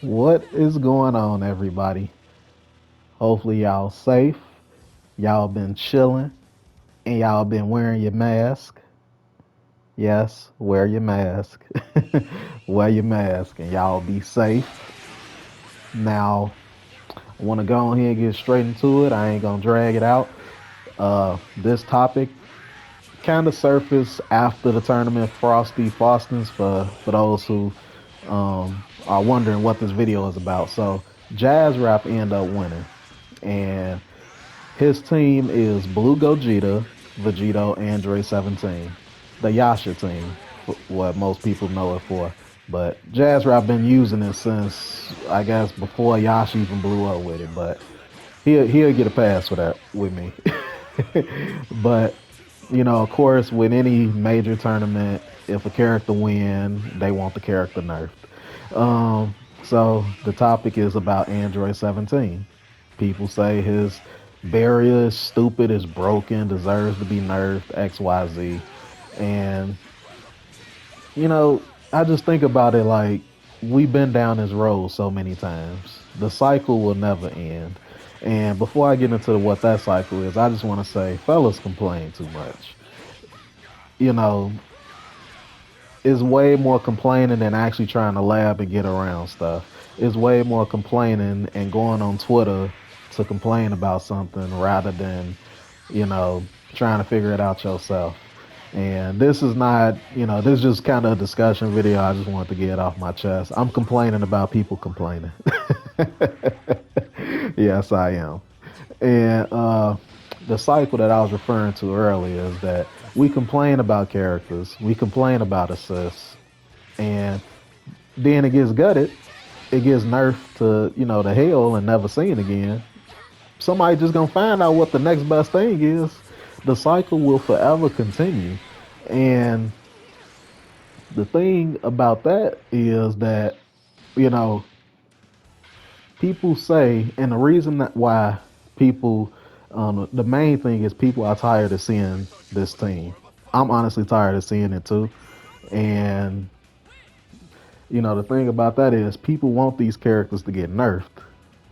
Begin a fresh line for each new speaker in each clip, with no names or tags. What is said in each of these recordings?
What is going on, everybody? Hopefully, y'all safe. Y'all been chilling and y'all been wearing your mask. Yes, wear your mask. Wear your mask and y'all be safe. Now, I want to go on here and get straight into it. I ain't gonna drag it out. This topic kind of surfaced after the tournament Frosty Fostins for those who are wondering what this video is about. So, Jazz Rap end up winning. And his team is Blue Gogeta, Vegito, Android 17. The Yasha team, what most people know it for. But Jazz Rap been using it since I guess before Yasha even blew up with it. But he'll get a pass for that with me. But of course, with any major tournament, if a character win, they want the character nerfed. So the topic is about Android 17. People say his barrier is stupid, is broken, deserves to be nerfed, XYZ. And, you know, I just think about it like we've been down this road so many times. The cycle will never end. And before I get into what that cycle is, I just want to say, fellas complain too much. You know, it's way more complaining than actually trying to lab and get around stuff. It's way more complaining and going on Twitter to complain about something rather than, you know, trying to figure it out yourself. And this is not, this is just kind of a discussion video. I just wanted to get it off my chest. I'm complaining about people complaining. Yes, I am. And the cycle that I was referring to earlier is that we complain about characters, we complain about assists, and then it gets gutted, it gets nerfed to, the hell and never seen again. Somebody just gonna find out what the next best thing is. The cycle will forever continue. And the thing about that is that, you know, people say, and the reason that why people, the main thing is people are tired of seeing this team. I'm honestly tired of seeing it too. And, the thing about that is people want these characters to get nerfed.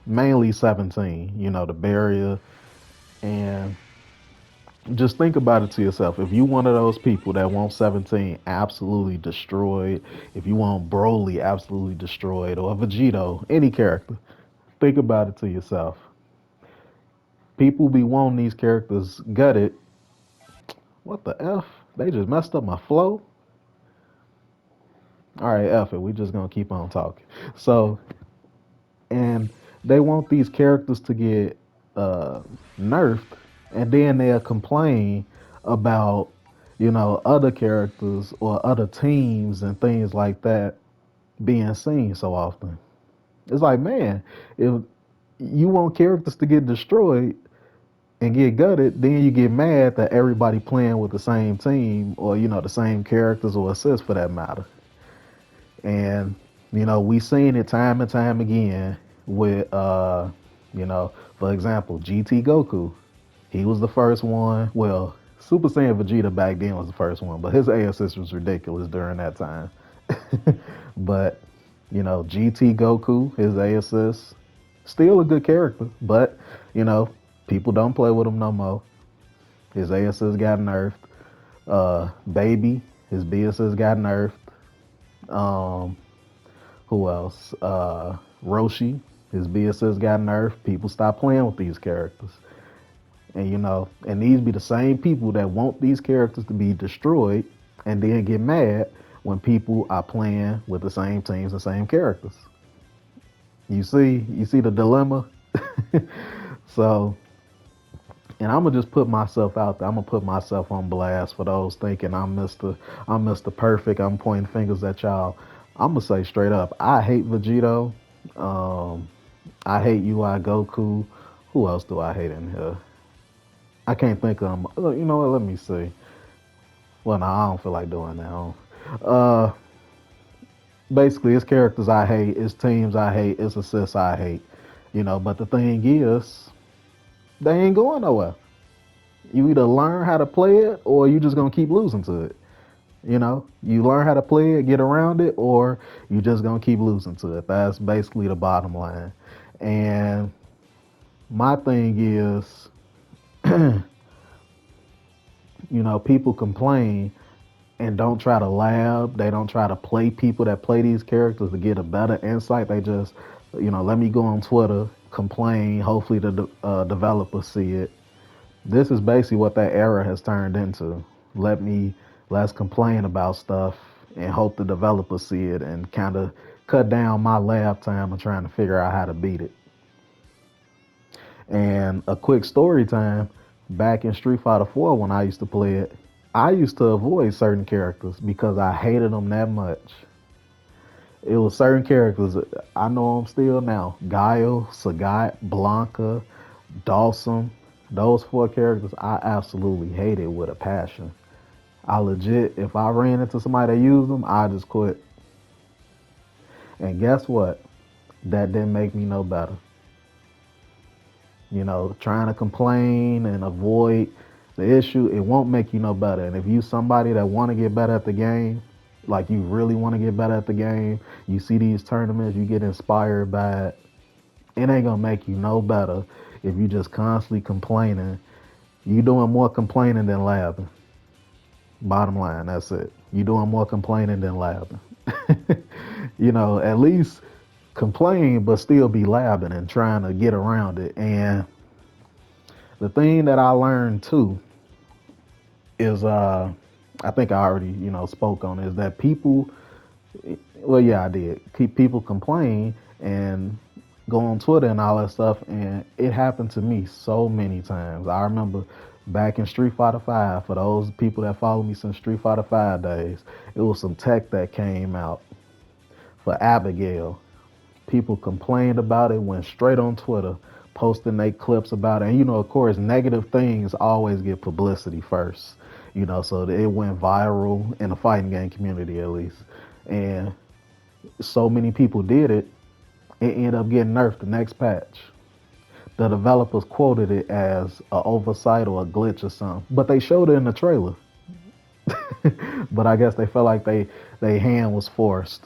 Mainly 17, the barrier. And just think about it to yourself. If you one of those people that want 17 absolutely destroyed, if you want Broly absolutely destroyed, or Vegito, any character, think about it to yourself. People be wanting these characters gutted. What the F? They just messed up my flow. All right, F it. We just gonna keep on talking. So, and they want these characters to get nerfed, and then they'll complain about other characters or other teams and things like that being seen so often. It's like, man, if you want characters to get destroyed and get gutted, then you get mad that everybody playing with the same team or the same characters or assists for that matter. And we seen it time and time again with for example, GT Goku. He was the first one. Well, Super Saiyan Vegeta back then was the first one, but his A assist was ridiculous during that time. But GT Goku, his A assist, still a good character, but people don't play with him no more. His A assist got nerfed. Baby, his B assist got nerfed. Um, who else? Roshi, his B assist got nerfed. People stop playing with these characters. And and these be the same people that want these characters to be destroyed and then get mad when people are playing with the same teams and same characters. You see the dilemma? So, and I'm gonna just put myself out there. I'm gonna put myself on blast for those thinking I'm Mr. Perfect. I'm pointing fingers at y'all. I'm gonna say straight up, I hate Vegito. Um, I hate UI Goku. Who else do I hate in here? I can't think of them. You know what? Let me see. Well, no, I don't feel like doing that. Basically, it's characters I hate, it's teams I hate, it's assists I hate. But the thing is, they ain't going nowhere. You either learn how to play it or you just gonna keep losing to it. You learn how to play it, get around it, or you just gonna keep losing to it. That's basically the bottom line. And my thing is, people complain and don't try to lab. They don't try to play people that play these characters to get a better insight. They just, let me go on Twitter, complain. Hopefully the developers see it. This is basically what that era has turned into. Let's complain about stuff and hope the developers see it and kind of cut down my lab time of trying to figure out how to beat it. And a quick story time, back in Street Fighter 4 when I used to play it, I used to avoid certain characters because I hated them that much. It was certain characters, I know them still now. Guile, Sagat, Blanca, Dawson, those four characters I absolutely hated with a passion. I legit, if I ran into somebody that used them, I just quit. And guess what? That didn't make me no better. Trying to complain and avoid the issue, it won't make you no better. And if you somebody that want to get better at the game, like you really want to get better at the game, you see these tournaments, you get inspired by it, it ain't gonna make you no better if you just constantly complaining. You doing more complaining than laughing. Bottom line, that's it. You doing more complaining than laughing. At least complain, but still be laughing and trying to get around it. And the thing that I learned too is, I think I already, spoke on, is that people, well, yeah, I did. Keep people complain and go on Twitter and all that stuff, and it happened to me so many times. I remember back in Street Fighter 5, for those people that follow me since Street Fighter 5 days, it was some tech that came out for Abigail. People complained about it, went straight on Twitter, posting their clips about it. And, of course, negative things always get publicity first, so it went viral in the fighting game community at least. And so many people did it, it ended up getting nerfed the next patch. The developers quoted it as an oversight or a glitch or something, but they showed it in the trailer. But I guess they felt like they hand was forced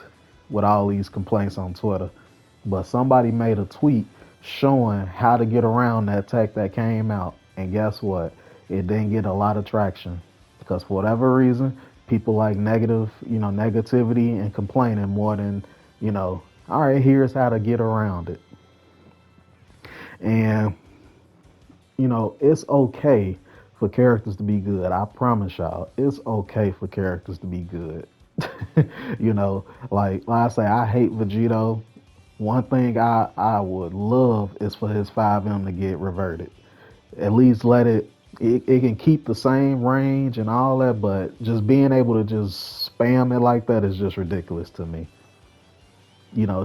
with all these complaints on Twitter. But somebody made a tweet showing how to get around that tech that came out, and guess what? It didn't get a lot of traction because for whatever reason, people like negativity and complaining more than, all right, here's how to get around it. And, it's okay for characters to be good. I promise y'all, it's okay for characters to be good. Like I say, I hate Vegito. One thing I would love is for his 5M to get reverted. At least let it can keep the same range and all that, but just being able to just spam it like that is just ridiculous to me.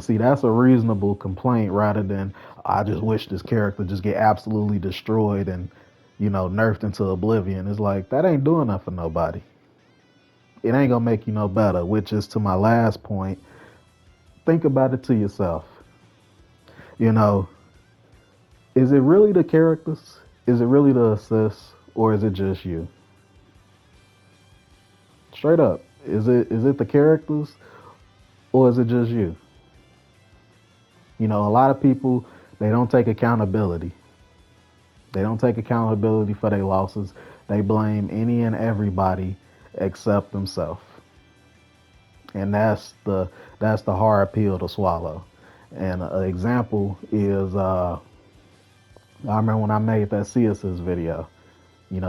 See, that's a reasonable complaint rather than I just wish this character just get absolutely destroyed and, nerfed into oblivion. It's like that ain't doing nothing for nobody. It ain't gonna make you no better, which is to my last point. Think about it to yourself. You know, is it really the characters? Is it really the assists? Or is it just you? Straight up. Is it the characters or is it just you? A lot of people, they don't take accountability. They don't take accountability for their losses. They blame any and everybody except themselves. And that's the hard pill to swallow. And an example is I remember when I made that C assist video,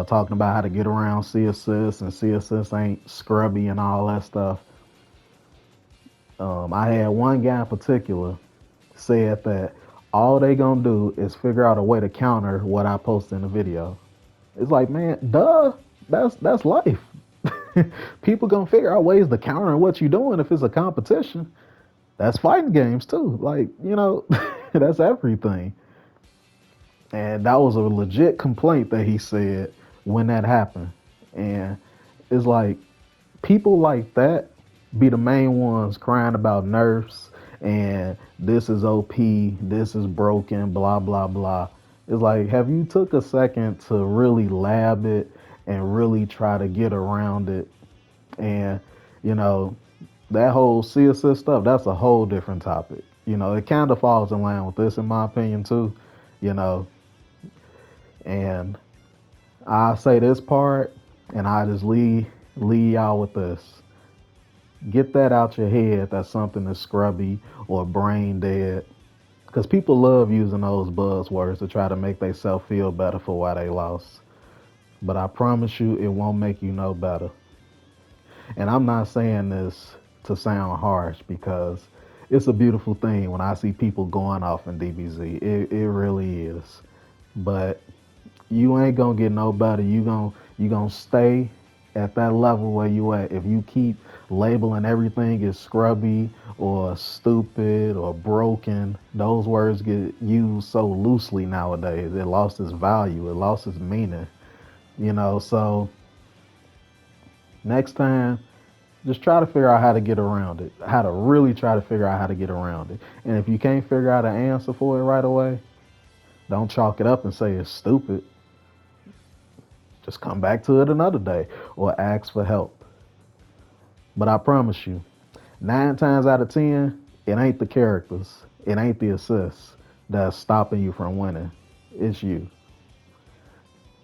talking about how to get around C assist and C assist ain't scrubby and all that stuff. I had one guy in particular said that all they gonna do is figure out a way to counter what I posted in the video. It's like, man, duh, that's life. People gonna figure out ways to counter what you're doing if it's a competition. That's fighting games too. Like, that's everything. And that was a legit complaint that he said when that happened. And it's like people like that be the main ones crying about nerfs and this is OP, this is broken, blah blah blah. It's like, have you took a second to really lab it and really try to get around it? And, you know, that whole C assist stuff, that's a whole different topic. It kind of falls in line with this, in my opinion, too. You know, and I say this part, and I just leave y'all with this. Get that out your head that something is scrubby or brain dead. Because people love using those buzzwords to try to make themselves feel better for why they lost. But I promise you, it won't make you no better. And I'm not saying this to sound harsh because it's a beautiful thing when I see people going off in DBZ. It really is. But you ain't gonna get no better. You gonna stay at that level where you at. If you keep labeling everything as scrubby or stupid or broken, those words get used so loosely nowadays. It lost its value. It lost its meaning. So next time, just try to figure out how to get around it. How to really try to figure out how to get around it. And if you can't figure out an answer for it right away, don't chalk it up and say it's stupid. Just come back to it another day or ask for help. But I promise you, 9 times out of 10, it ain't the characters, it ain't the assists that's stopping you from winning. It's you.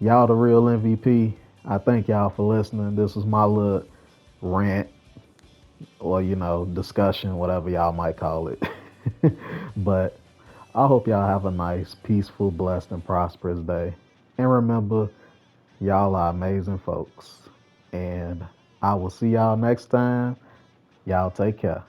Y'all the real MVP. I thank y'all for listening. This was my little rant or, discussion, whatever y'all might call it. But I hope y'all have a nice, peaceful, blessed, and prosperous day. And remember, y'all are amazing folks. And I will see y'all next time. Y'all take care.